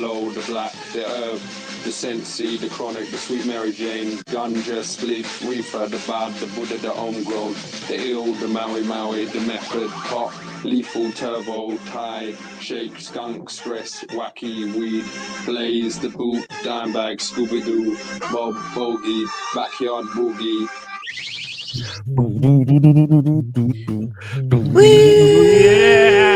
blow, the black, the herb, the sensi, the chronic, the sweet Mary Jane, ganja, spliff, reefer, the bad, the Buddha, the homegrown, the ill, the Maui Maui, the method, pop, lethal, turbo, Thai, shake, skunk, stress, wacky, weed, blaze, the boot, dime bag, Scooby-Doo, Bob, bogey, backyard boogie. Yeah!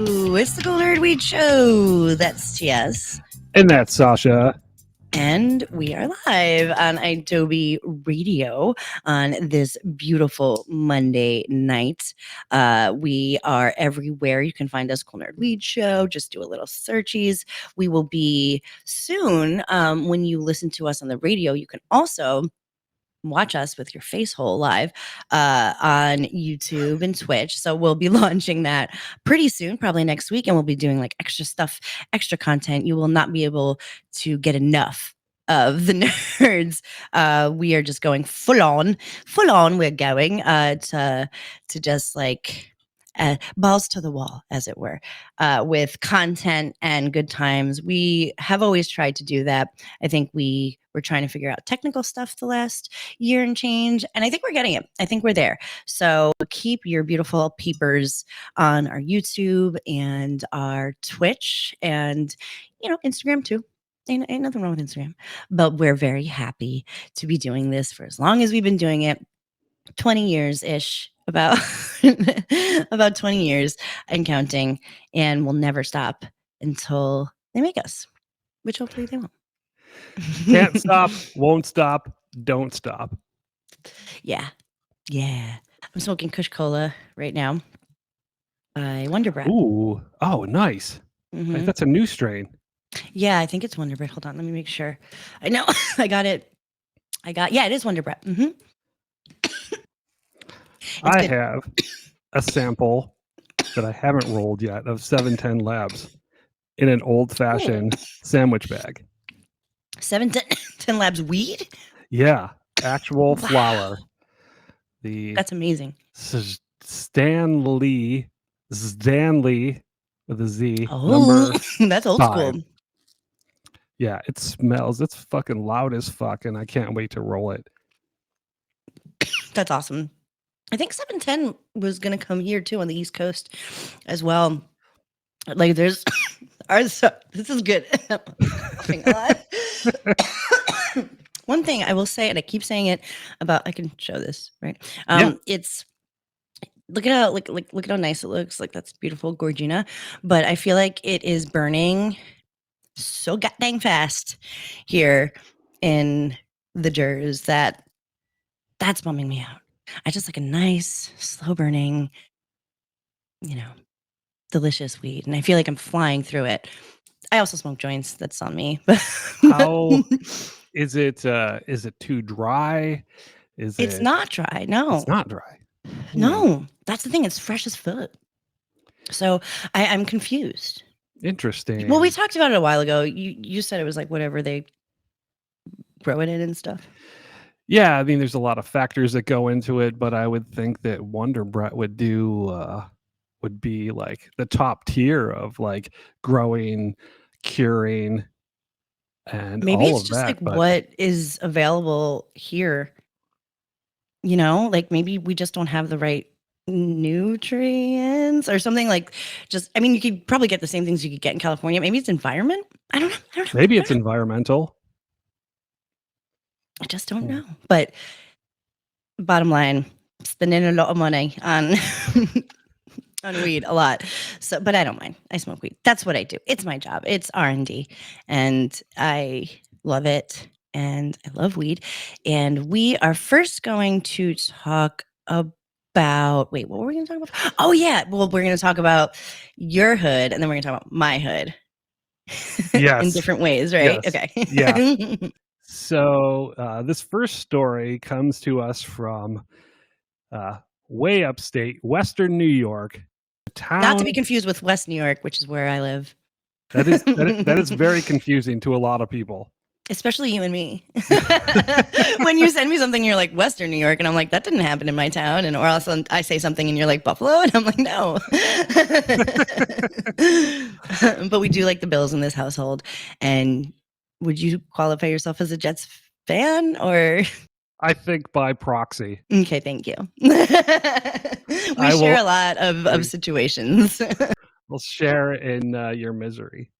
Ooh, it's the Cool Nerd Weed Show. That's TS. And that's Sasha. And we are live on idobi Radio on this beautiful Monday night. We are everywhere. You can find us, Cool Nerd Weed Show. Just do a little searchies. We will be soon. When you listen to us on the radio, you can also watch us with your face hole live on YouTube and Twitch. So we'll be launching that pretty soon, probably next week. And we'll be doing like extra stuff, extra content. You will not be able to get enough of the nerds. We are just going full on. We're going to just like balls to the wall, as it were, with content and good times. We have always tried to do that. I think we're trying to figure out technical stuff the last year and change, and I think we're getting it. I think we're there. So keep your beautiful peepers on our YouTube and our Twitch and, Instagram too. Ain't nothing wrong with Instagram, but we're very happy to be doing this for as long as we've been doing it. 20 years ish, about 20 years and counting, and we'll never stop until they make us, which hopefully they won't. Can't stop, won't stop, don't stop. Yeah. I'm smoking Kush Cola right now by Wonder Bread. Ooh, oh, nice. Mhm. That's a new strain. Yeah, I think it's Wonder Bread. Hold on, let me make sure. I know I got it. Yeah, it is Wonder Bread. Mm-hmm. I have a sample that I haven't rolled yet of 710 Labs in an old-fashioned sandwich bag. 710 Labs weed? Yeah, actual Wow. flower. That's amazing. Stanley with a Z. Oh, number that's old 5. school. Yeah, it smells. It's fucking loud as fuck, and I can't wait to roll it. That's awesome. I think 710 was going to come here too on the East Coast as well. Like there's, this is good. Coughing a lot. One thing I will say, and I keep saying it about, I can show this, right? Yeah. It's, look at how, look at how nice it looks. Like that's beautiful, Gorgina. But I feel like it is burning so goddamn fast here in the Jers that's bumming me out. I just like a nice, slow burning, delicious weed. And I feel like I'm flying through it. I also smoke joints. That's on me. How is it too dry? It's not dry. No. It's not dry. No. That's the thing. It's fresh as fuck. So I'm confused. Interesting. Well, we talked about it a while ago. You said it was like whatever they grow it in and stuff. Yeah, I mean, there's a lot of factors that go into it, but I would think that Wonder Bread would be like the top tier of like growing, curing, and maybe all it's of just that. like what is available here. Like maybe we just don't have the right nutrients or something. Like just, I mean, you could probably get the same things you could get in California. Maybe it's environment. I don't know. Maybe it's environmental. I just don't know. But bottom line, spending a lot of money on on weed, a lot. So, but I don't mind. I smoke weed. That's what I do. It's my job. It's R&D, and I love it. And I love weed. And we are first going to talk about. Wait, what were we going to talk about? Oh yeah. Well, we're going to talk about your hood, and then we're going to talk about my hood. Yes. In different ways, right? Yes. Okay. Yeah. So this first story comes to us from way upstate, Western New York. Not to be confused with West New York, which is where I live. That is very confusing to a lot of people. Especially you and me. When you send me something, you're like Western New York, and I'm like, that didn't happen in my town. And or else I say something and you're like Buffalo, and I'm like, no. But we do like the Bills in this household. And would you qualify yourself as a Jets fan or? I think by proxy. Okay, thank you. We share a lot of situations. We'll share in your misery.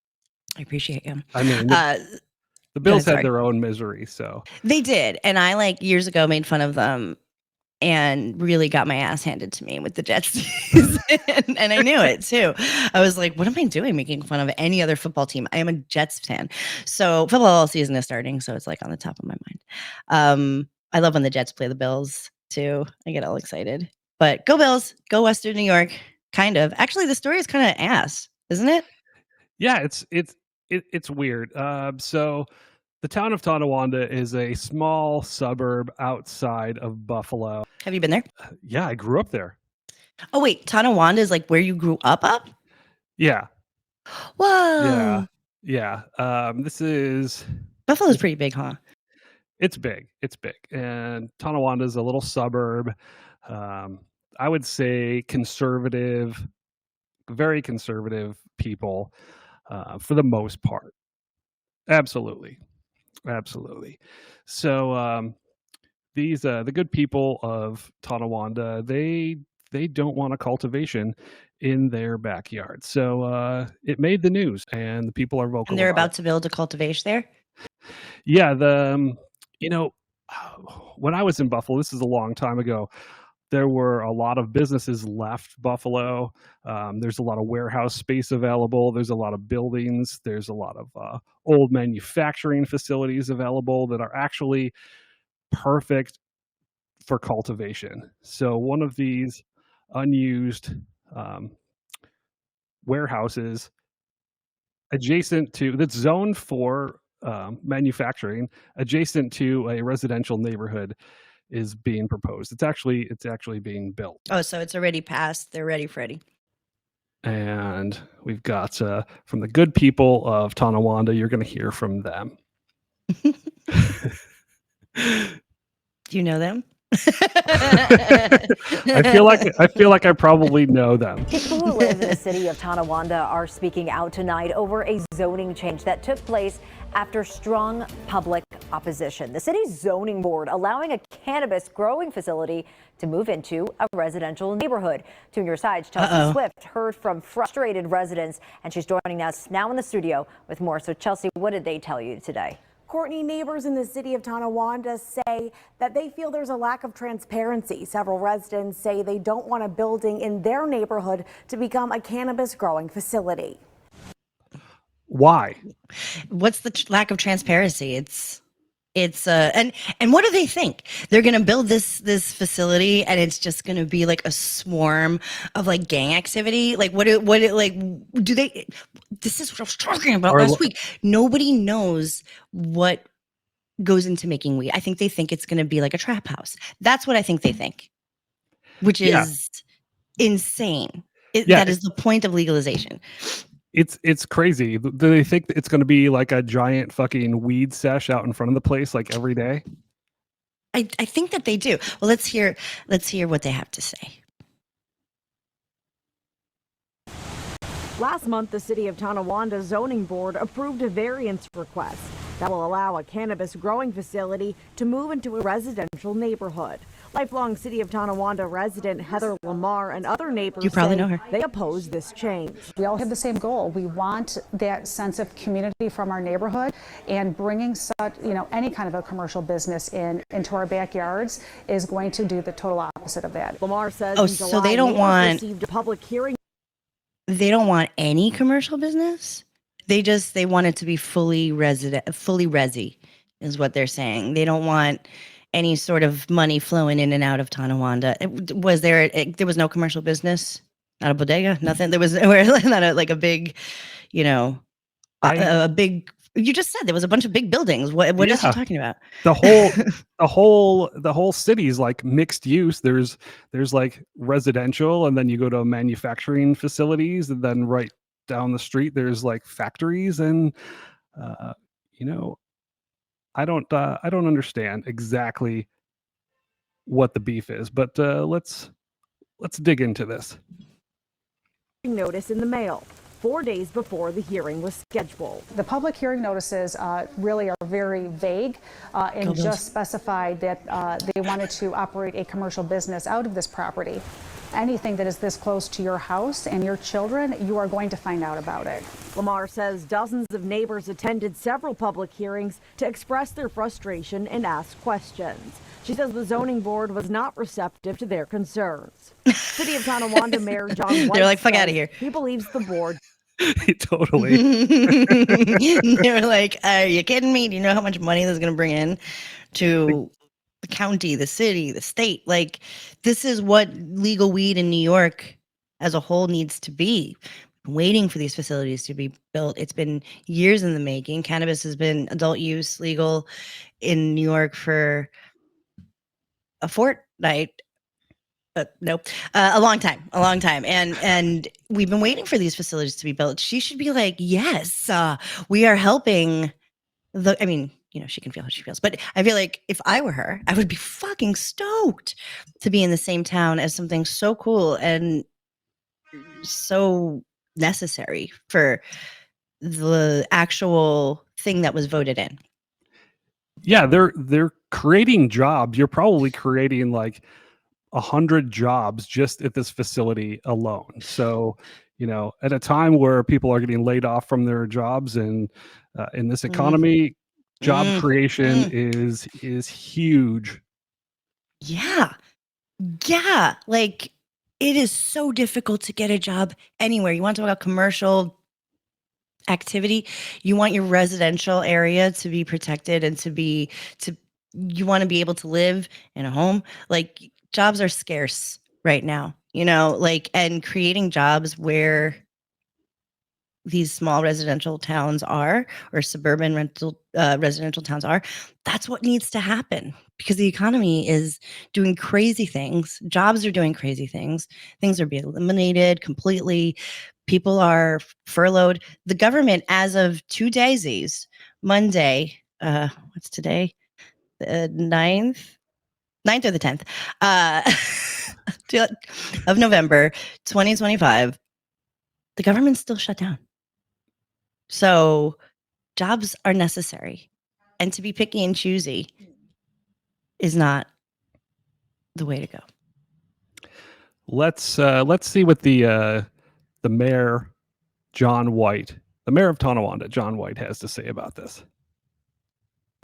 I appreciate you. I mean, the Bills had their own misery, so they did, and I like years ago made fun of them and really got my ass handed to me with the Jets season. And I knew it too. I was like, what am I doing making fun of any other football team? I am a Jets fan. So football season is starting, so it's like on the top of my mind. I love when the Jets play the Bills too. I get all excited. But go Bills, go Western New York. Kind of. Actually, the story is kind of ass, isn't it? Yeah, it's weird. So the town of Tonawanda is a small suburb outside of Buffalo. Have you been there? Yeah, I grew up there. Oh wait, Tonawanda is like where you grew up? Yeah. Whoa. Yeah. This is Buffalo's pretty big, huh? It's big. And Tonawanda is a little suburb. I would say conservative, very conservative people for the most part. Absolutely. So these the good people of Tonawanda, they don't want a cultivation in their backyard. So it made the news, and the people are vocal. And they're about to build a cultivation there? Yeah, when I was in Buffalo, this is a long time ago, there were a lot of businesses left Buffalo. There's a lot of warehouse space available. There's a lot of buildings. There's a lot of old manufacturing facilities available that are actually perfect for cultivation. So one of these unused warehouses adjacent to that's zoned for manufacturing, adjacent to a residential neighborhood, is being proposed. It's actually being built. Oh, so it's already passed. They're ready, Freddie. And we've got from the good people of Tonawanda, you're going to hear from them. Do you know them? I feel like I probably know them. People who live in the city of Tonawanda are speaking out tonight over a zoning change that took place after strong public opposition. The city's zoning board allowing a cannabis growing facility to move into a residential neighborhood. To your side's Chelsea Swift heard from frustrated residents, and she's joining us now in the studio with more. So Chelsea, what did they tell you today? Courtney, neighbors in the city of Tonawanda say that they feel there's a lack of transparency. Several residents say they don't want a building in their neighborhood to become a cannabis growing facility. Why? What's the lack of transparency? And what do they think? They're going to build this facility and it's just going to be like a swarm of like gang activity? Like do they, this is what I was talking about last week. Nobody knows what goes into making weed. I think they think it's going to be like a trap house. That's what I think they think, which is insane. That is the point of legalization. It's crazy. Do they think it's going to be like a giant fucking weed sesh out in front of the place like every day? I think that they do. Well, let's hear what they have to say. Last month, the city of Tonawanda zoning board approved a variance request that will allow a cannabis growing facility to move into a residential neighborhood. Lifelong city of Tonawanda resident Heather Lamar and other neighbors say they oppose this change. We all have the same goal. We want that sense of community from our neighborhood, and bringing any kind of a commercial business into our backyards is going to do the total opposite of that. Lamar says so they don't want received a public hearing. They don't want any commercial business. They want it to be fully resi is what they're saying. They don't want any sort of money flowing in and out of Tonawanda. There was no commercial business, not a bodega, nothing. There was not a big, a big. You just said there was a bunch of big buildings. What is he talking about? The whole city is like mixed use. There's like residential, and then you go to manufacturing facilities, and then right down the street there's like factories, and I don't understand exactly what the beef is, but let's dig into this. Notice in the mail 4 days before the hearing was scheduled. The public hearing notices really are very vague and just specified that they wanted to operate a commercial business out of this property. Anything that is this close to your house and your children, you are going to find out about it. Lamar says dozens of neighbors attended several public hearings to express their frustration and ask questions. She says the zoning board was not receptive to their concerns. City of Tonawanda Mayor John White They're like, fuck out of here. He believes the board. Totally. They're like, are you kidding me? Do you know how much money this is going to bring in to the county, the city, the state? Like, this is what legal weed in New York as a whole needs to be. Waiting for these facilities to be built. It's been years in the making. Cannabis has been adult use legal in New York for a fortnight. But nope, a long time, and we've been waiting for these facilities to be built. She should be like, yes, we are helping. I mean, you know, she can feel how she feels, but I feel like if I were her, I would be fucking stoked to be in the same town as something so cool and so necessary for the actual thing that was voted in. Yeah, they're creating jobs. You're probably creating like 100 jobs just at this facility alone. So, you know, at a time where people are getting laid off from their jobs and in this economy, job creation is huge. Yeah. Like, it is so difficult to get a job anywhere. You want to talk about commercial activity, you want your residential area to be protected and you want to be able to live in a home. Like, jobs are scarce right now, you know, like, and creating jobs where these small residential towns are, or suburban residential towns are, that's what needs to happen, because the economy is doing crazy things. Jobs are doing crazy things. Things are being eliminated completely. People are furloughed. The government, as of 2 days, Monday, what's today? The 9th or the 10th of November, 2025, the government's still shut down. So jobs are necessary, and to be picky and choosy is not the way to go. Let's see what the mayor, John White, the mayor of Tonawanda, John White, has to say about this.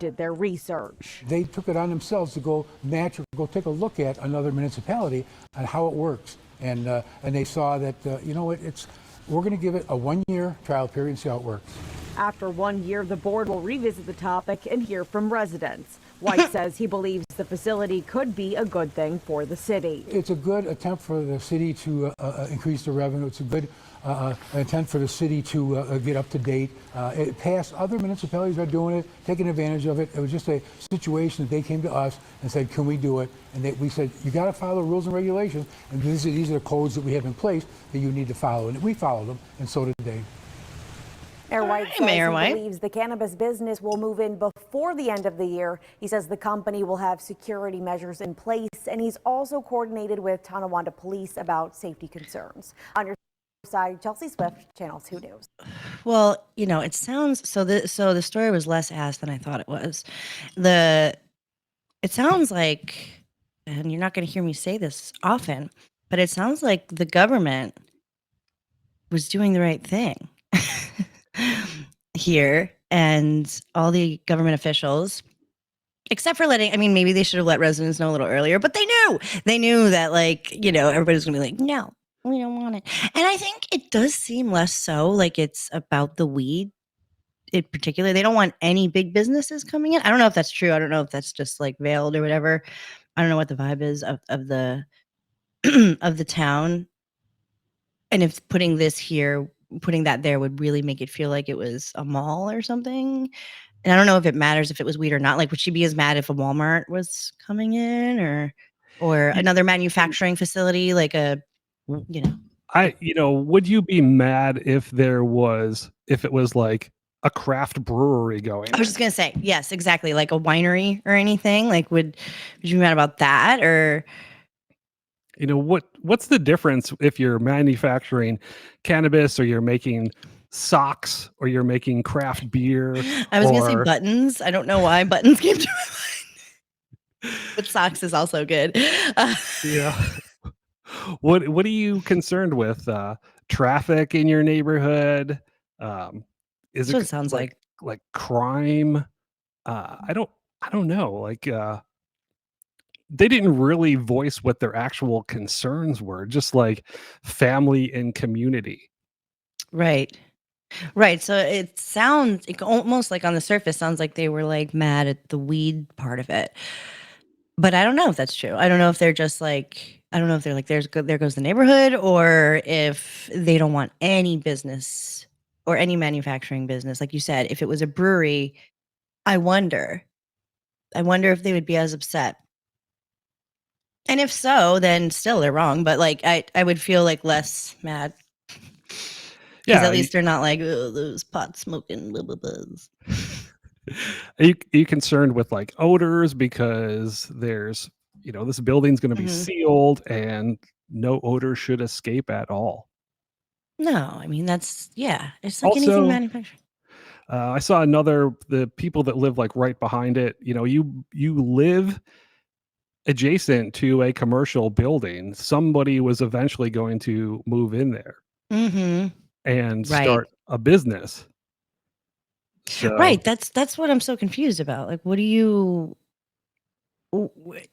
Did their research. They took it on themselves to go take a look at another municipality on how it works, and they saw that you know what, we're going to give it a 1-year trial period and see how it works. After 1 year, the board will revisit the topic and hear from residents. White says he believes the facility could be a good thing for the city. It's a good attempt for the city to increase the revenue. It's a good attempt for the city to get up to date. Other municipalities are doing it, taking advantage of it. It was just a situation that they came to us and said, can we do it? And we said, you got to follow the rules and regulations, and these are the codes that we have in place that you need to follow. And we followed them, and so did they. Mayor White says Mayor he White believes the cannabis business will move in before the end of the year. He says the company will have security measures in place, and he's also coordinated with Tonawanda Police about safety concerns. On your side, Chelsea Swift, Channel 2 News. Well, you know, it sounds so the story was less ass than I thought it was. It sounds like, and you're not going to hear me say this often, but it sounds like the government was doing the right thing here, and all the government officials, except for maybe they should have let residents know a little earlier, but they knew that, like, you know, everybody's gonna be like, no, we don't want it. And I think it does seem less so like it's about the weed in particular. They don't want any big businesses coming in. I don't know if that's true. I don't know if that's just like veiled or whatever. I don't know what the vibe is of the of the town, and if putting that there would really make it feel like it was a mall or something. And I don't know if it matters if it was weed or not. Like, would she be as mad if a Walmart was coming in or another manufacturing facility, like would you be mad if it was like a craft brewery going. I was just gonna say, yes, exactly, like a winery or anything. Like, would you be mad about that? Or You know, what's the difference if you're manufacturing cannabis or you're making socks or you're making craft beer I was gonna say or buttons. I don't know why buttons came to my mind, but socks is also good. yeah. What are you concerned with? Traffic in your neighborhood? Is That's what it it sounds like crime? I don't know. Like they didn't really voice what their actual concerns were, just like family and community. right. Right. So it sounds almost like on the surface sounds like they were like mad at the weed part of it. But I don't know if that's true. I don't know if they're just like I don't know if they're like there goes the neighborhood, or if they don't want any business or any manufacturing business. Like you said, if it was a brewery, I wonder. I wonder if they would be as upset. And if so, then still they're wrong, but like I would feel like less mad because Yeah. at least they're not like, oh, those pot smoking blah, blah, blahs. Are you concerned with like odors because there's this building's going to be Mhm. sealed and no odor should escape at all? No, I mean yeah, it's like anything Also, manufacturing. I saw the people that live like right behind it. You live adjacent to a commercial building. Somebody was eventually going to move in there Mhm. and Right. start a business. So Right, that's what I'm so confused about. Like, what do you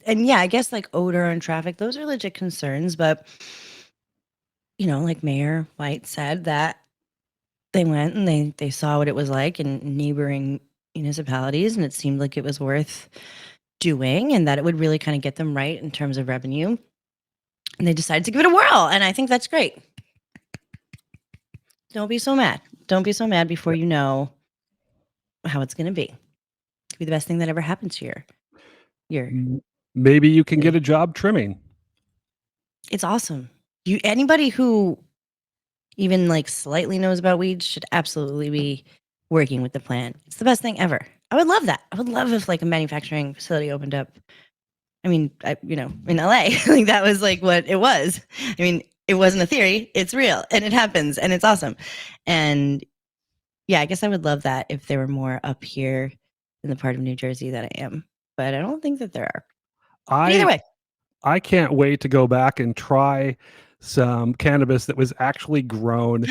and yeah, I guess like odor and traffic, those are legit concerns, but like Mayor White said that they went and they saw what it was like in neighboring municipalities, and it seemed like it was worth doing and that it would really kind of get them right in terms of revenue. And they decided to give it a whirl, and I think that's great. Don't be so mad. Don't be so mad before you know how it's going to be. It could be the best thing that ever happened to your maybe you can get city. a job trimming. It's awesome. Anybody who even like slightly knows about weed should absolutely be working with the plant. It's the best thing ever. I would love that. I would love if like a manufacturing facility opened up. I mean, in LA, like that was like what it was. I mean, it wasn't a theory, it's real and it happens and it's awesome. And yeah, I guess I would love that if there were more up here in the part of New Jersey that I am. But I don't think that there are. But either I way. I can't wait to go back and try some cannabis that was actually grown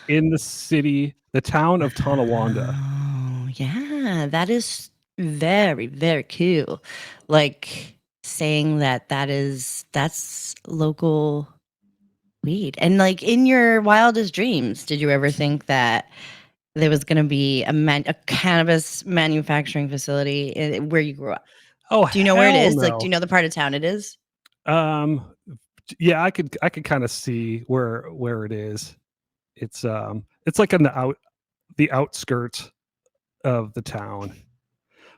in the town of Tonawanda. Oh, yeah, that is very, very cool. Like saying that's local weed. And like in your wildest dreams, did you ever think that there was going to be a cannabis manufacturing facility where you grew up? Oh, Do you know where it hell is? Like, do no. you know the part of town it is? Um, yeah, I could kind of see where it is. It's like on the outskirts of the town.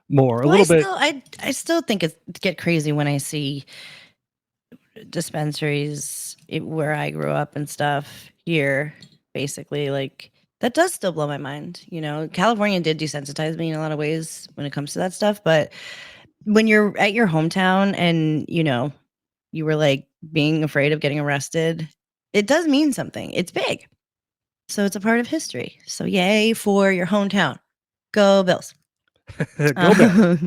More a Well, little bit. I still think it get crazy when I see dispensaries where I grew up and stuff here, basically. Like that does still blow my mind. California did desensitize me in a lot of ways when it comes to that stuff. But when you're at your hometown and you were like being afraid of getting arrested, it does mean something. It's big. So it's a part of history. So yay for your hometown. Go Bills. Go Bill.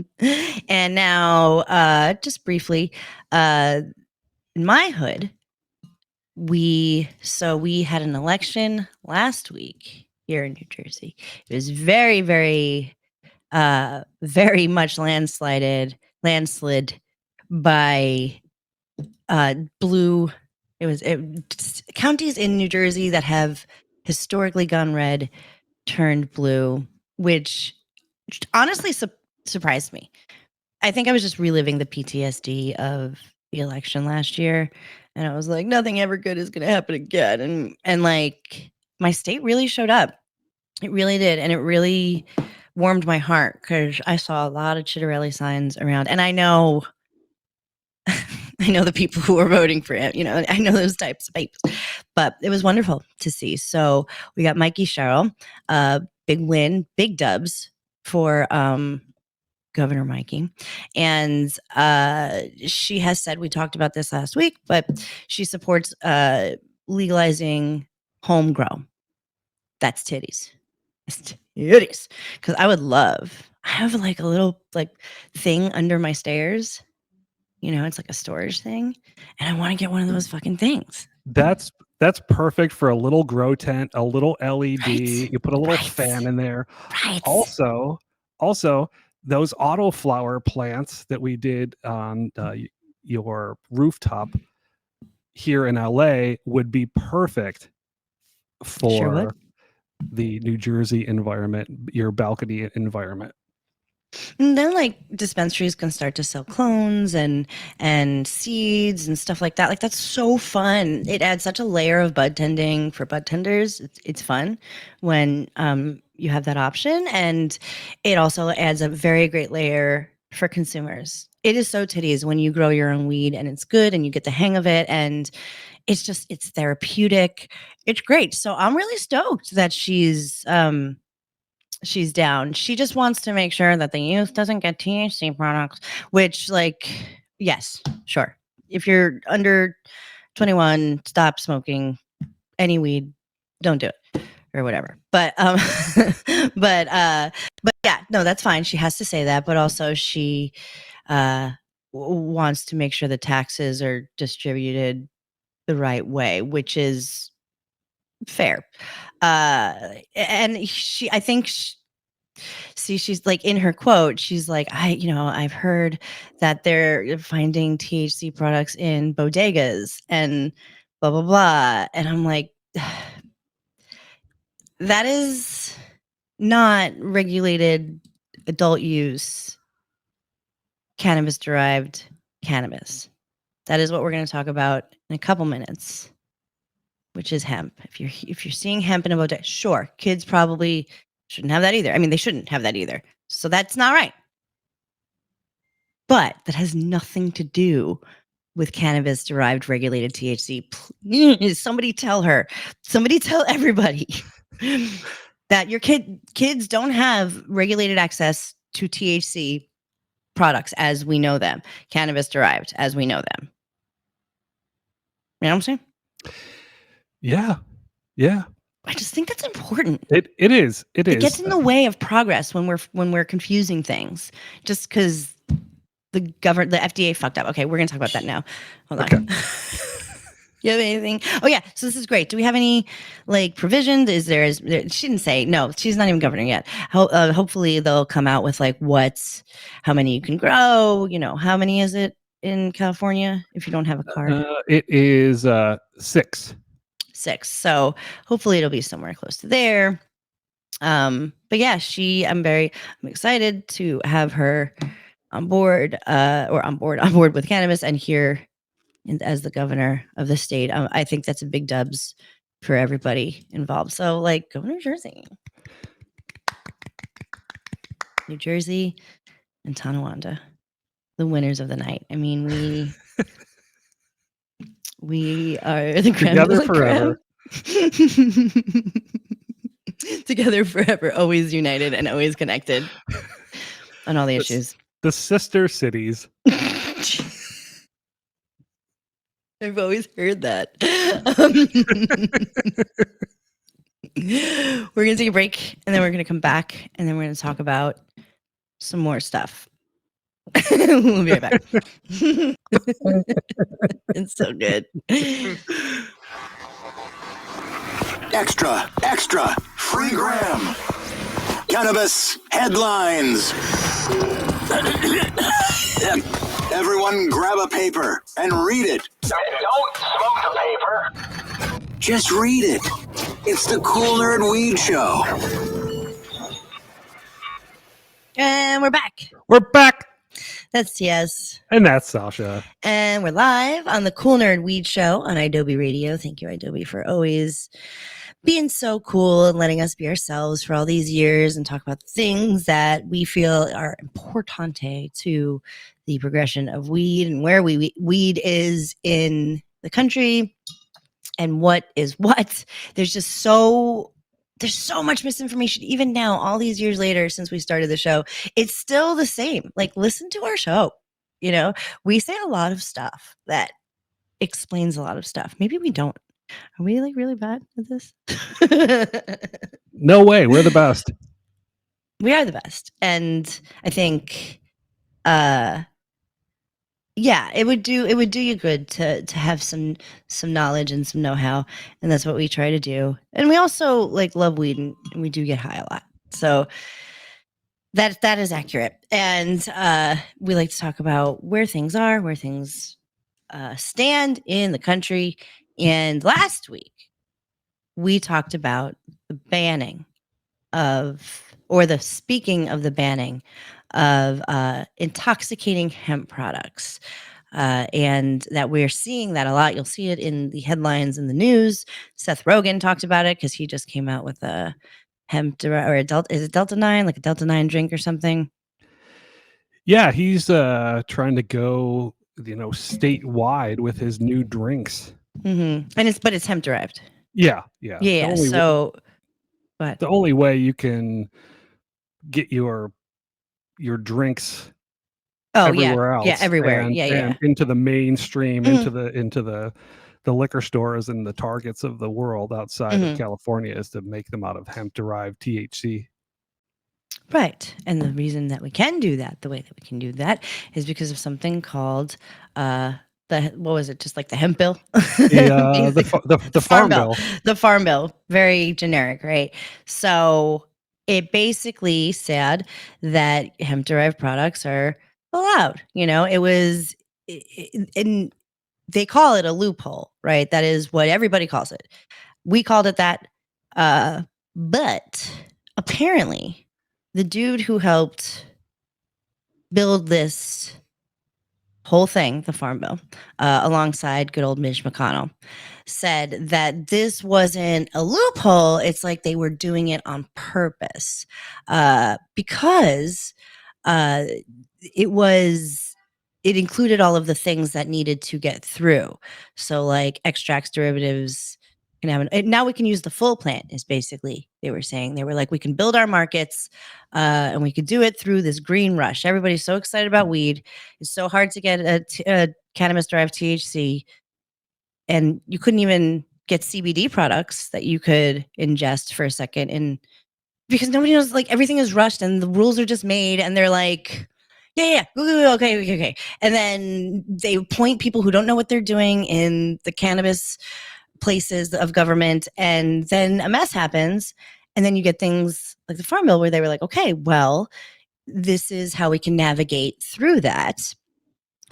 And now, just briefly, in my hood, we had an election last week here in New Jersey. It was very, very, very much landslid by blue. Counties in New Jersey that have historically gone red turned blue, which honestly surprised me. I think I was just reliving the PTSD of the election last year, and I was like, nothing ever good is going to happen again. And like my state really showed up. It really did, and it really warmed my heart because I saw a lot of Chitterelli signs around, and I know. I know the people who are voting for him, I know those types of people, but it was wonderful to see. So we got Mikey Sherrill, big win, big dubs for Governor Mikey. And she has said, we talked about this last week, but she supports legalizing home grow. That's titties. It's titties. Because I have like a little like thing under my stairs. You know, it's like a storage thing. And I want to get one of those fucking things. That's perfect for a little grow tent, a little LED. Right. You put a little Right. fan in there. Right. Also, those autoflower plants that we did on your rooftop here in LA would be perfect Sure would. for the New Jersey environment, your balcony environment. And then like dispensaries can start to sell clones and seeds and stuff like that. Like that's so fun. It adds such a layer of bud tending for bud tenders. It's fun when you have that option, and it also adds a very great layer for consumers. It is so titties when you grow your own weed and it's good and you get the hang of it, and it's therapeutic. It's great. So I'm really stoked that she's down. She just wants to make sure that the youth doesn't get THC products, which like, yes, sure. If you're under 21, stop smoking any weed. Don't do it or whatever. But but yeah, no, that's fine. She has to say that, but also she wants to make sure the taxes are distributed the right way, which is fair. And I think she's like, in her quote, she's like, I've heard that they're finding THC products in bodegas and blah blah blah, and I'm like, that is not regulated adult use cannabis derived cannabis. That is what we're going to talk about in a couple minutes, which is hemp. If you're seeing hemp in a bodega, sure, kids probably shouldn't have that either. I mean, they shouldn't have that either. So that's not right. But that has nothing to do with cannabis derived regulated THC. Please, somebody tell everybody that your kids don't have regulated access to THC products as we know them, cannabis derived as we know them. You know what I'm saying? Yeah. Yeah. I just think that's important. It is. It gets in the way of progress when we're confusing things just because the FDA fucked up. Okay, we're gonna talk about that now. Hold on. Okay. You have anything? Oh yeah, so this is great. Do we have any like provisions? She didn't say. No, she's not even governor yet. Hopefully they'll come out with like how many you can grow. You know, how many is it in California if you don't have a card? It is 6. 6. So hopefully it'll be somewhere close to there. But yeah, I'm excited to have her on board with cannabis and here as the governor of the state. I think that's a big dubs for everybody involved. So like, go New Jersey and Tonawanda, the winners of the night. I mean, we are the together forever. Together forever, always united and always connected on all the issues. The sister cities. I've always heard that. We're going to take a break and then we're going to come back and then we're going to talk about some more stuff. We'll be right back. It's so good. Extra, free gram. Cannabis headlines. Everyone grab a paper and read it. Don't smoke the paper. Just read it. It's the Cool Nerd Weed Show. And we're back. We're back. That's Tiaz. And that's Sasha. And we're live on the Cool Nerd Weed Show on idobi Radio. Thank you, idobi, for always being so cool and letting us be ourselves for all these years and talk about things that we feel are importante to the progression of weed and where weed is in the country and what is what. There's just so there's so much misinformation. Even now, all these years later, since we started the show, it's still the same. Like, listen to our show. You know, we say a lot of stuff that explains a lot of stuff. Maybe we don't. Are we like really bad at this? No way. We're the best. We are the best. And I think yeah, it would do you good to have some knowledge and some know-how, and that's what we try to do. And we also like love weed, and we do get high a lot. So that is accurate. And we like to talk about where things are, where things stand in the country. And last week we talked about the banning of, or the speaking of the banning of intoxicating hemp products. And that we're seeing that a lot. You'll see it in the headlines in the news. Seth Rogen talked about it because he just came out with a hemp or a Delta, is it Delta 9, like a Delta 9 drink or something? Yeah, he's trying to go, statewide with his new drinks. And it's hemp derived. Yeah. Yeah. So, but the only way you can get your drinks everywhere else, everywhere, and into the mainstream, into the liquor stores and the Targets of the world outside of California, is to make them out of hemp derived THC. Right. And the reason that we can do that, the way that we can do that, is because of something called what was it? Just like the hemp bill? The farm bill. The farm bill. Very generic, right? So it basically said that hemp derived products are allowed. It was, and they call it a loophole, right? That is what everybody calls it. We called it that. But apparently, the dude who helped build this whole thing, the Farm Bill, alongside good old Mitch McConnell, said that this wasn't a loophole. It's like they were doing it on purpose, because it included all of the things that needed to get through. So like extracts, derivatives, now we can use the full plant, is basically they were saying. They were like, we can build our markets, and we could do it through this green rush. Everybody's so excited about weed. It's so hard to get a cannabis derived THC, and you couldn't even get CBD products that you could ingest for a second. And because nobody knows, like, everything is rushed and the rules are just made, and they're like, yeah, okay. And then they point people who don't know what they're doing in the cannabis places of government, and then a mess happens, and then you get things like the Farm Bill where they were like, okay, well, this is how we can navigate through that.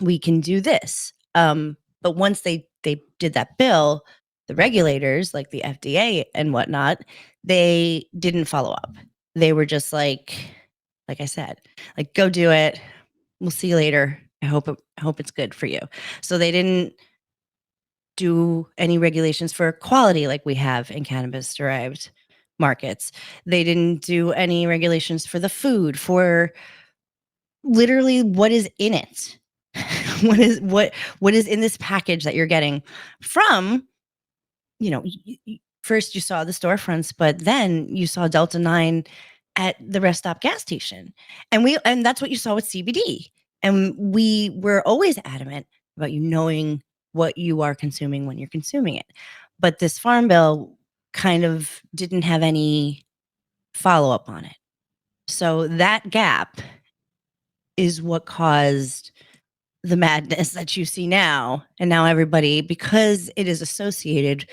We can do this. But once they did that bill, the regulators like the FDA and whatnot, they didn't follow up. They were just like I said, like, go do it. We'll see you later. I hope it's good for you. So they didn't do any regulations for quality like we have in cannabis derived markets. They didn't do any regulations for the food, for literally what is in it. what is in this package that you're getting from, first you saw the storefronts, but then you saw Delta 9 at the rest stop gas station. And that's what you saw with CBD. And we were always adamant about you knowing what you are consuming when you're consuming it. But this Farm Bill kind of didn't have any follow-up on it. So that gap is what caused the madness that you see now. And now everybody, because it is associated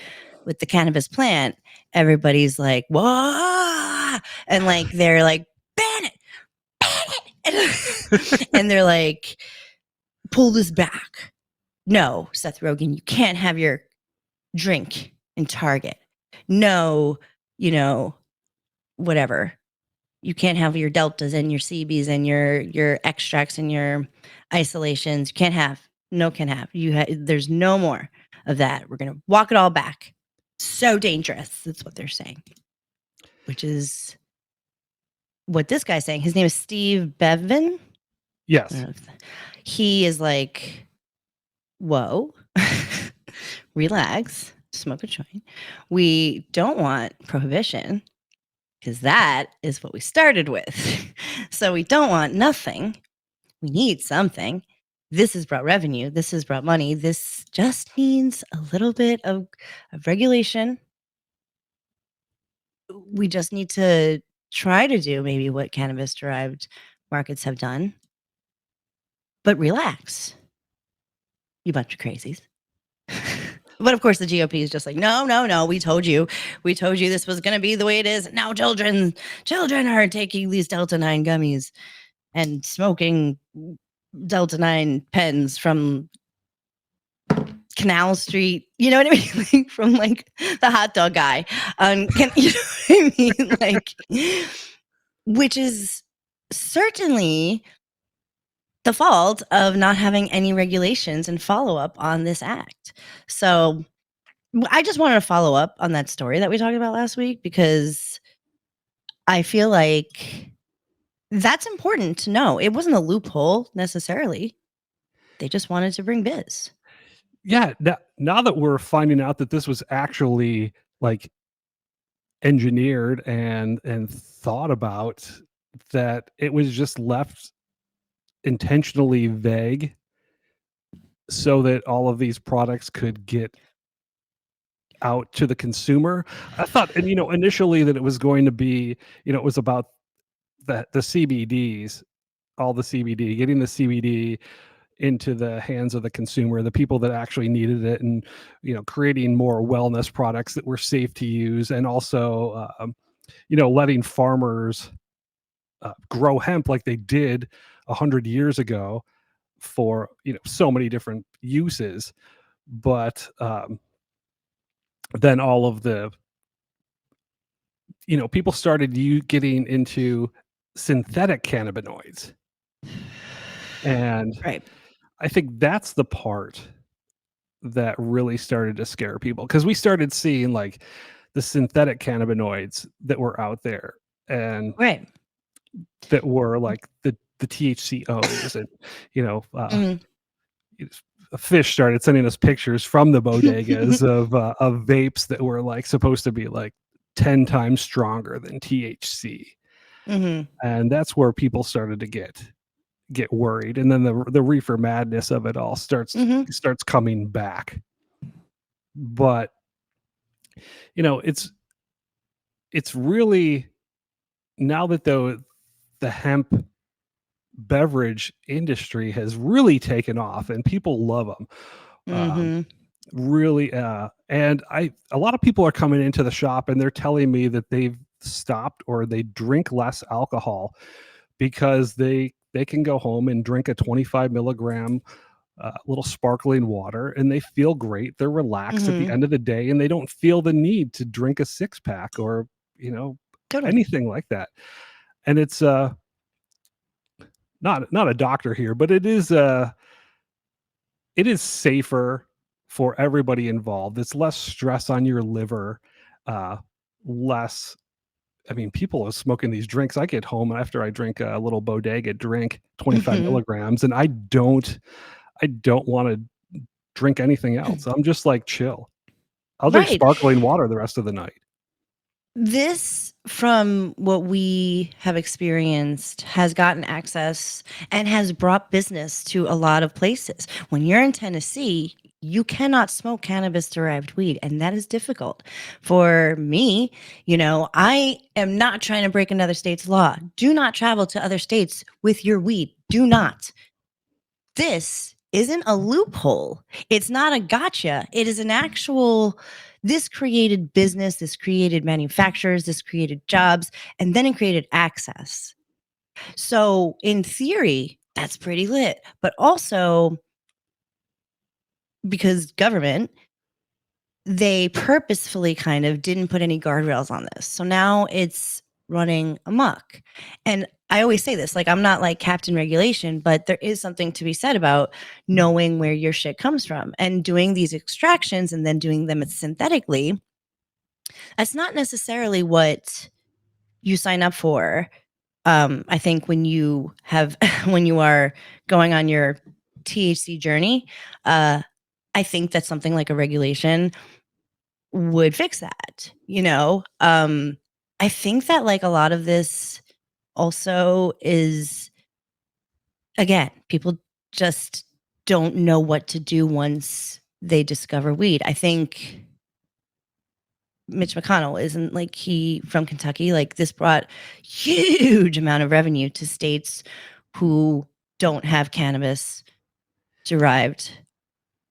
with the cannabis plant, everybody's like, whoa, and like they're like, ban it. And they're like, pull this back. No, Seth Rogen, you can't have your drink in Target. No, whatever. You can't have your deltas and your CBs and your extracts and your isolations. You can't have. There's no more of that. We're gonna walk it all back. So dangerous. That's what they're saying. Which is what this guy's saying. His name is Steve Bevan. Yes. He is like, whoa, relax, smoke a joint. We don't want prohibition. because that is what we started with. So we don't want nothing. We need something. This has brought revenue. This has brought money. This just needs a little bit of regulation. We just need to try to do maybe what cannabis derived markets have done, but relax, you bunch of crazies. But of course, the GOP is just like, no. We told you this was going to be the way it is. Now children are taking these Delta 9 gummies and smoking Delta 9 pens from Canal Street. You know what I mean? Like, from like the hot dog guy. You know what I mean? Like, which is certainly the fault of not having any regulations and follow up on this act. So I just wanted to follow up on that story that we talked about last week, because I feel like that's important to know. It wasn't a loophole necessarily. They just wanted to bring biz. Yeah. Now that we're finding out that this was actually like engineered and thought about, that it was just left intentionally vague so that all of these products could get out to the consumer. I thought, and initially that it was going to be, it was about the CBDs, all the CBD, getting the CBD into the hands of the consumer, the people that actually needed it, and creating more wellness products that were safe to use, and also letting farmers grow hemp like they did 100 years ago for so many different uses. But then all of the people started getting into synthetic cannabinoids, and Right. I think that's the part that really started to scare people, because we started seeing like the synthetic cannabinoids that were out there, and Right. that were like the THCOs, and Mhm. a fish started sending us pictures from the bodegas of vapes that were like supposed to be like 10 times stronger than THC. Mhm. And that's where people started to get worried, and then the reefer madness of it all starts coming back. But it's really, now that the hemp beverage industry has really taken off and people love them, really, and a lot of people are coming into the shop and they're telling me that they've stopped or they drink less alcohol because they can go home and drink a 25 milligram little sparkling water, and they feel great. They're relaxed at the end of the day, and they don't feel the need to drink a 6-pack or Totally. anything like that. And it's not a doctor here, but it is safer for everybody involved. It's less stress on your liver, less. I mean, people are smoking these drinks. I get home after I drink a little bodega drink, 25 milligrams, and I don't want to drink anything else. I'm just like, chill. I'll drink Right. sparkling water the rest of the night. This, from what we have experienced, has gotten access and has brought business to a lot of places. When you're in Tennessee, you cannot smoke cannabis derived weed, and that is difficult. For me, I am not trying to break another state's law. Do not travel to other states with your weed. Do not. This isn't a loophole. It's not a gotcha. It is an actual, this created business, this created manufacturers, this created jobs, and then it created access. So in theory, that's pretty lit. But also, because government, they purposefully kind of didn't put any guardrails on this. So now it's running amok. And I always say this, like, I'm not like Captain Regulation, but there is something to be said about knowing where your shit comes from and doing these extractions and then doing them synthetically. That's not necessarily what you sign up for. I think when you have, when you are going on your THC journey, I think that something like a regulation would fix that, I think that like a lot of this also is, again, people just don't know what to do once they discover weed. I think Mitch McConnell isn't like he from Kentucky. Like this brought huge amount of revenue to states who don't have cannabis derived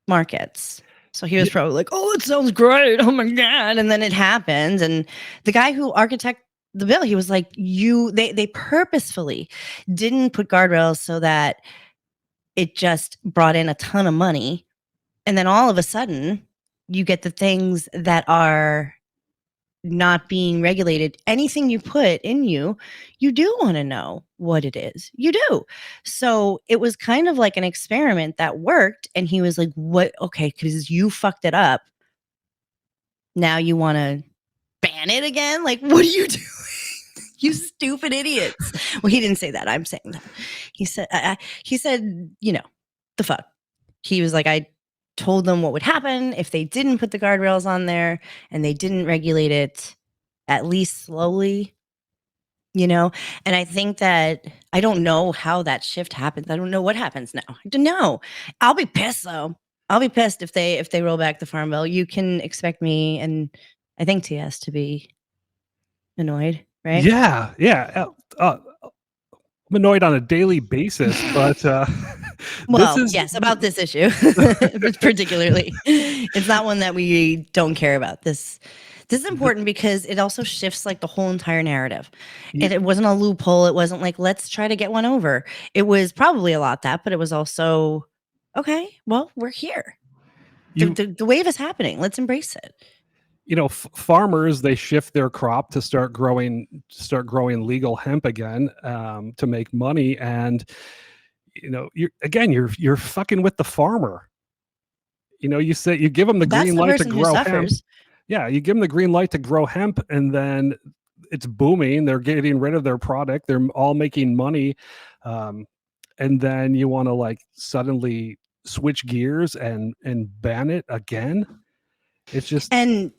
markets. So he was probably like, "Oh, it sounds great. Oh my god!" And then it happened. And the guy who architected the bill, he was like, they purposefully didn't put guardrails so that it just brought in a ton of money, and then all of a sudden, you get the things that are not being regulated. Anything you put in you, you do want to know what it is. You do. So it was kind of like an experiment that worked. And he was like, "What? Okay, because you fucked it up. Now you want to ban it again? Like, what are you doing? You stupid idiots." Well, he didn't say that. I'm saying that. He said, the fuck. He was like, I told them what would happen if they didn't put the guardrails on there and they didn't regulate it, at least slowly, And I think that I don't know how that shift happens. I don't know what happens now. I don't know. I'll be pissed though. I'll be pissed if they roll back the farm bill. You can expect me and I think TS to be annoyed, right? Yeah, yeah. I'm annoyed on a daily basis, but Well, this is yes, about this issue particularly. It's not one that we don't care about. This is important because it also shifts like the whole entire narrative. It wasn't a loophole. It wasn't like, let's try to get one over. It was probably a lot that, but it was also, okay, well, we're here. The wave is happening. Let's embrace it. Farmers, they shift their crop to start growing legal hemp again, to make money. And, you're fucking with the farmer. You say you give them the green light to grow hemp. Yeah. You give them the green light to grow hemp and then it's booming. They're getting rid of their product. They're all making money. And then you want to like suddenly switch gears and ban it again. It's just, and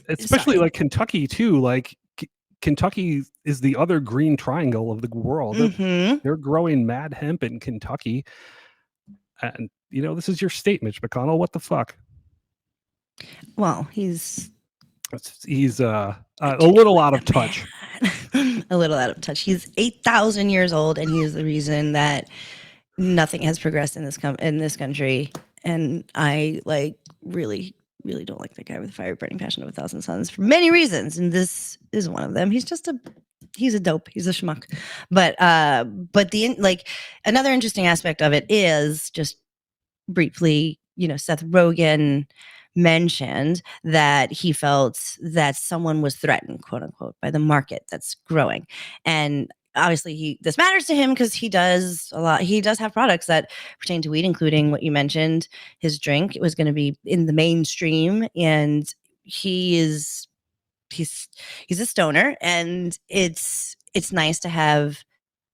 especially like Kentucky too. Like Kentucky is the other green triangle of the world. They're growing mad hemp in Kentucky, and this is your state, Mitch McConnell. What the fuck? Well, he's a little out of touch. A little out of touch. He's 8,000 years old, and he is the reason that nothing has progressed in this country. And I really don't like the guy with the fire burning passion of 1,000 suns for many reasons, and this is one of them. He's a dope. He's a schmuck. But another interesting aspect of it is just briefly, Seth Rogen mentioned that he felt that someone was threatened, quote unquote, by the market that's growing. And obviously this matters to him because he does a lot. He does have products that pertain to weed, including what you mentioned, his drink. It was going to be in the mainstream, and he's a stoner, and it's nice to have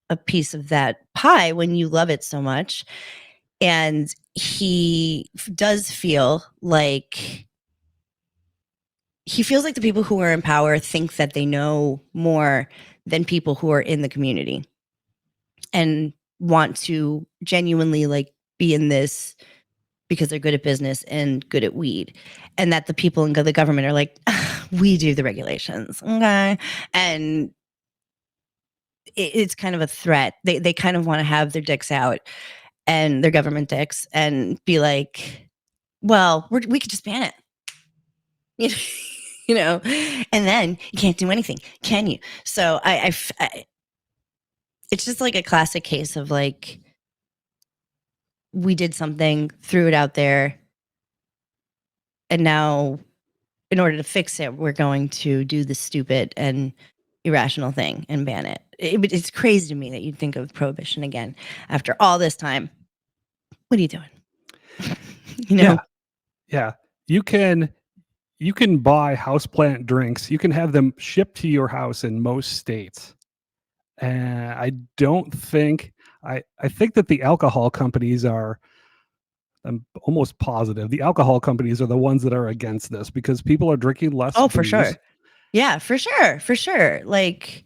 a piece of that pie when you love it so much. And he does feel like the people who are in power think that they know more than people who are in the community and want to genuinely be in this because they're good at business and good at weed, and that the people in the government are like, we do the regulations, okay? And it's kind of a threat. They kind of want to have their dicks out and their government dicks and be like, well, we could just ban it. And then you can't do anything, can you? So I it's just like a classic case of like, we did something, threw it out there, and now in order to fix it, we're going to do the stupid and irrational thing and ban it. It's crazy to me that you'd think of prohibition again after all this time. What are you doing? Yeah. You can buy houseplant drinks. You can have them shipped to your house in most states. And I don't think I think that the alcohol companies are, I'm almost positive the alcohol companies are the ones that are against this because people are drinking less. Oh, for sure. Yeah, for sure. For sure. Like,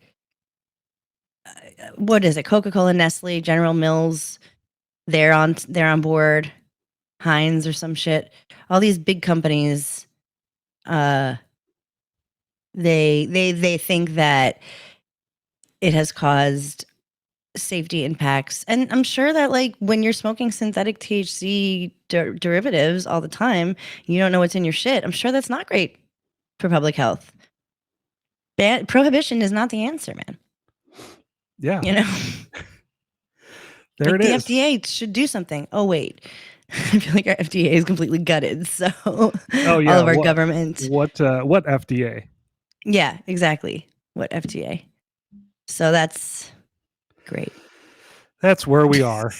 what is it? Coca-Cola, Nestle, General Mills, they're on board. Heinz or some shit. All these big companies, they think that it has caused safety impacts, and I'm sure that like when you're smoking synthetic THC derivatives all the time, you don't know what's in your shit. I'm sure that's not great for public health. Prohibition is not the answer, man. Yeah. You know, There like it the is. FDA should do something. Oh wait, I feel like our FDA is completely gutted. So Oh yeah. all of our what, government. What FDA? Yeah, exactly. What FDA? So that's great. That's where we are.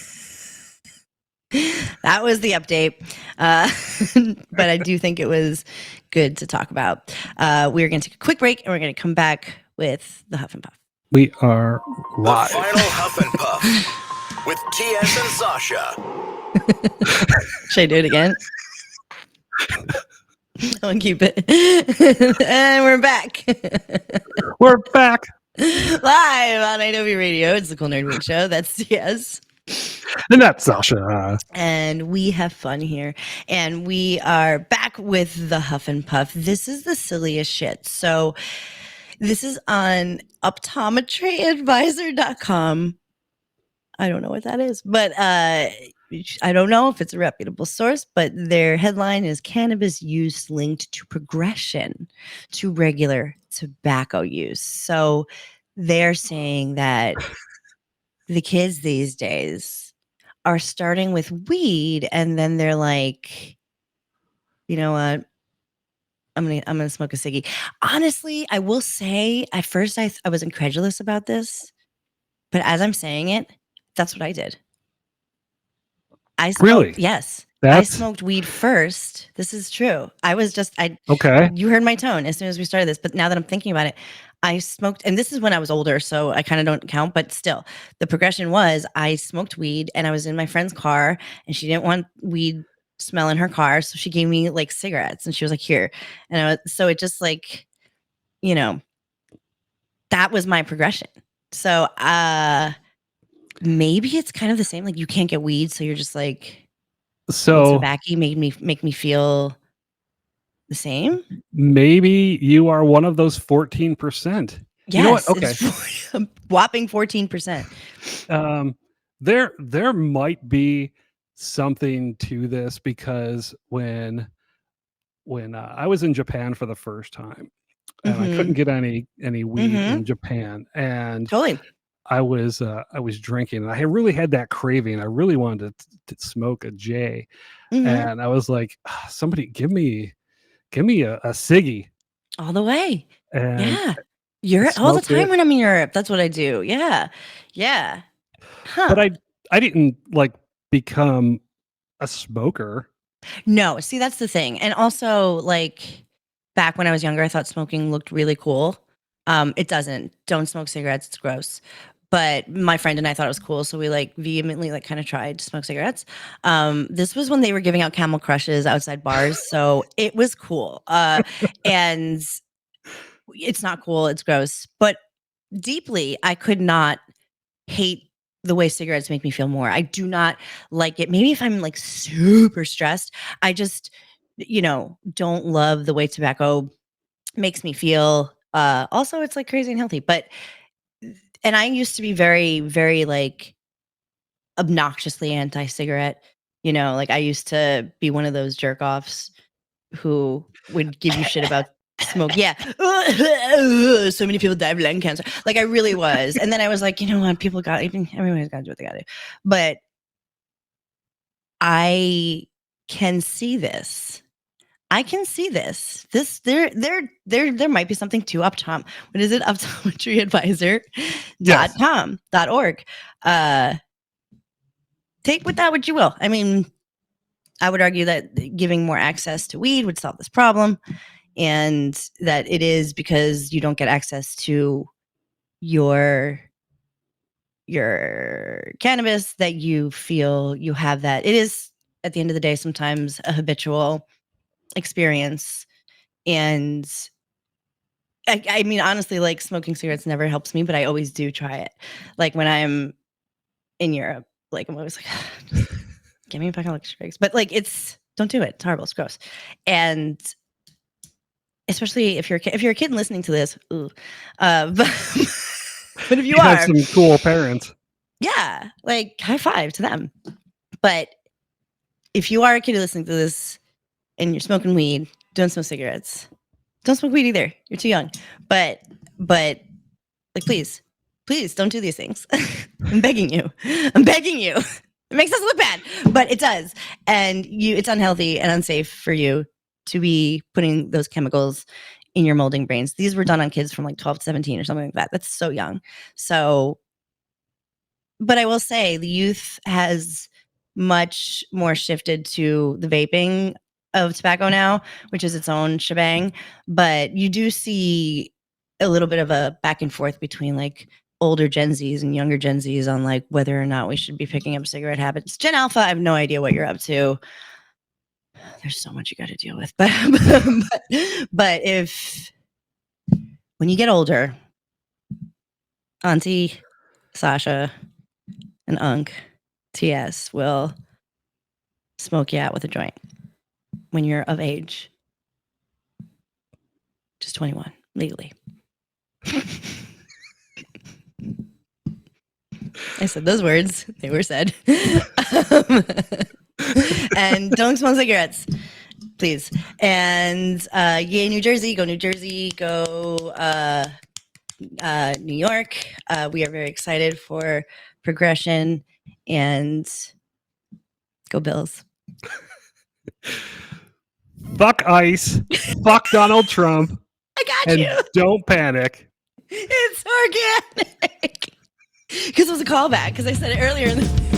That was the update. But I do think it was good to talk about. We're going to take a quick break and we're going to come back with the Huff and Puff. We are The live. final Huff and Puff with TS and Sasha. Should I do it again? I'll keep it. And we're back. We're back. Live on idobi Radio. It's the Cool Nerd Week Show. That's TS. And that's Sasha. And we have fun here. And we are back with the Huff and Puff. This is the silliest shit. So this is on optometryadvisor.com. I don't know what that is, but I don't know if it's a reputable source, but their headline is Cannabis Use Linked to Progression to Regular Tobacco Use. So they're saying that the kids these days are starting with weed and then they're like, you know what? I'm gonna smoke a ciggy. Honestly, I will say at first I was incredulous about this, but as I'm saying it, that's what I did. I smoked, Really? yes. I That's smoked weed first. This is true. okay. You heard my tone as soon as we started this, but now that I'm thinking about it, I smoked, and this is when I was older, so I kind of don't count, but still, the progression was I smoked weed and I was in my friend's car and she didn't want weed smell in her car, so she gave me like cigarettes and she was like, here. And so it just like, you know, that was my progression. So maybe it's kind of the same. Like you can't get weed, so you're just like, So tobacco make me feel the same. maybe you are one of those 14%. Yes, You know what? Okay. it's a whopping 14%. There might be something to this because when I was in Japan for the first time and I couldn't get any weed in Japan, and Totally. I was drinking and I really had that craving. I really wanted to smoke a J, and I was like, somebody give me a ciggy. All the way. And Yeah. Europe all the smoked time it. when I'm in Europe. That's what I do. Yeah. Yeah. Huh. But I didn't like become a smoker. No, see, that's the thing. And also, like, back when I was younger, I thought smoking looked really cool. It doesn't. Don't smoke cigarettes. It's gross. But my friend and I thought it was cool, so we like vehemently like kind of tried to smoke cigarettes. This was when they were giving out Camel Crushes outside bars, so it was cool. And it's not cool. It's gross. But deeply, I could not hate the way cigarettes make me feel more. I do not like it. Maybe if I'm like super stressed, I just, don't love the way tobacco makes me feel. Also, it's like crazy and healthy. And I used to be very, very like obnoxiously anti-cigarette. Like I used to be one of those jerk offs who would give you shit about smoke. Yeah. So many people die of lung cancer. Like I really was. And then I was like, you know what? Everybody's got to do what they got to do. But I can see this. There might be something to What is it? Optometryadvisor.com.org. Take with that what you will. I mean, I would argue that giving more access to weed would solve this problem, and that it is because you don't get access to your cannabis that you feel you have that. It is, at the end of the day, sometimes a habitual experience, and I mean, honestly, like smoking cigarettes never helps me, but I always do try it. Like when I'm in Europe, like I'm always like, just give me a pack of cigarettes. But like, don't do it. It's horrible. It's gross. And especially if you're a kid listening to this, ooh, but if you have are, some cool parents. yeah, like high five to them. But if you are a kid listening to this and you're smoking weed, don't smoke cigarettes. Don't smoke weed either. You're too young. But like, please don't do these things. I'm begging you. It makes us look bad, but it does. And it's unhealthy and unsafe for you to be putting those chemicals in your molding brains. These were done on kids from like 12 to 17 or something like that. That's so young. So, but I will say the youth has much more shifted to the vaping of tobacco now, which is its own shebang. But you do see a little bit of a back and forth between like older Gen Zs and younger Gen Zs on like whether or not we should be picking up cigarette habits. Gen Alpha, I have no idea what you're up to. There's so much you got to deal with. But if when you get older, Auntie Sasha and Unc TS will smoke you out with a joint when you're of age. Just 21, legally. I said those words. They were said. And don't smoke cigarettes, please. And yay, New Jersey. Go New Jersey. Go New York. We are very excited for progression. And go Bills. Fuck ICE. Fuck Donald Trump. I got and you. Don't panic. It's organic. Because it was a callback. Because I said it earlier in the